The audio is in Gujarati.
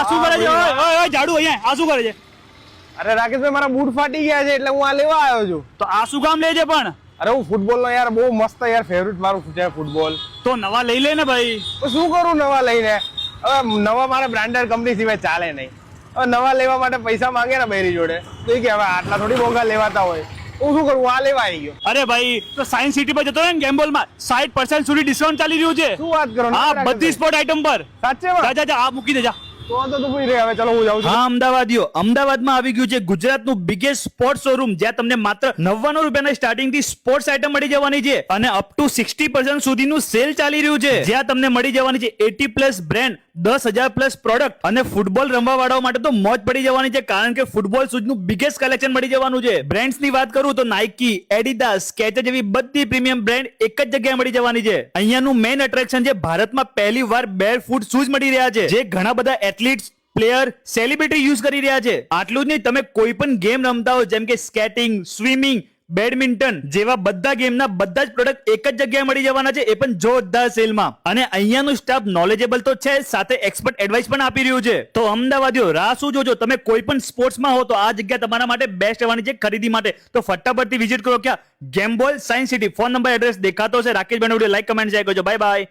શું કરે છે? ઓય ઓય ઓય જાડુ અહીંયા આ શું કરે છે? અરે રાકેશભાઈ મારા બૂટ ફાટી ગયા છે એટલે હું આ લેવા આવ્યો છું. તો આ શું કામ લે છે પણ? અરે હું ફૂટબોલ નો યાર બહુ મસ્ત યાર ફેવરિટ મારું છે ફૂટબોલ. તો નવા લઈ લે ને ભાઈ. તો શું કરું નવા લઈને? હવે નવા મારે બ્રાન્ડેડ કંપની સિવાય ચાલે નહીં. હવે નવા લેવા માટે પૈસા માંગે ને બૈરી જોડે તો એ કે હવે આટલા થોડી મોંઘા લેવાતા હોય. હું શું કરું? આ લેવા આવી ગયો. અરે ભાઈ તો સાયન્સ સિટી પર જતો રહે ને ગેમ્બોલ માં 60% સુધી ડિસ્કાઉન્ટ ચાલી રહ્યું છે. શું વાત કરો? હા બધી સ્પોર્ટ આઇટમ પર. સાચે જા જા જા આ મૂકી દે જા. તો તું પૂરી હવે ચલો હું જાઉં છું. હા અમદાવાદીઓ, અમદાવાદમાં આવી ગયું છે ગુજરાતનું બિગેસ્ટ સ્પોર્ટ્સ શોરૂમ, જ્યાં તમને માત્ર 99 રૂપિયાના સ્ટાર્ટિંગ થી સ્પોર્ટ્સ આઇટમ મળી જવાની છે અને અપ ટુ 60% સુધીનું સેલ ચાલી રહ્યું છે, જ્યાં તમને મળી જવાની છે 80+ બ્રાન્ડ, 10,000+ પ્રોડક્ટ અને ફૂટબોલ રમવા વાળાઓ માટે તો મોજ પડી જવાની છે, કારણ કે ફૂટબોલ શૂઝનું બિગેસ્ટ કલેક્શન મળી જવાનું છે. બ્રાન્ડ્સ ની વાત કરું તો નાઇકી, એડિડાસ, સ્કેચર જેવી બધી પ્રીમિયમ બ્રાન્ડ એક જ જગ્યાએ મળી જવાની છે. અહીંયાનું મેઇન એટ્રેક્શન છે ભારતમાં પહેલી વાર બેરફૂટ શૂઝ મળી રહ્યા છે, જે ઘણા બધા એથ્લીટ્સ, પ્લેયર, સેલિબ્રિટી યુઝ કરી રહ્યા છે. આટલું જ નહીં, તમે કોઈ પણ ગેમ રમતા હો જેમ કે સ્કેટિંગ, સ્વિમિંગ, બેડમિન્ટન જેવા બધા ગેમના બધા જ પ્રોડક્ટ એક જ જગ્યાએ મળી જવાના છે, એ પણ જોરદાર સેલમાં. અને અહીંયાનું સ્ટાફ નોલેજેબલ તો છે, સાથે એક્સપર્ટ એડવાઇસ પણ આપી રહ્યું છે. તો અમદાવાદીઓ રાહ શું જોજો? તમે કોઈ પણ સ્પોર્ટ્સમાં હો તો આ જગ્યા તમારા માટે બેસ્ટ રહેવાની છે ખરીદી માટે. તો ફટાફટથી વિઝિટ કરો ક્યાં? ગેમ્બોલ science city. Phone number, address દેખાતો છે. રાકેશભાઈનો વિડીયો લાઈક, કમેન્ટ, શેર કરજો. Bye by.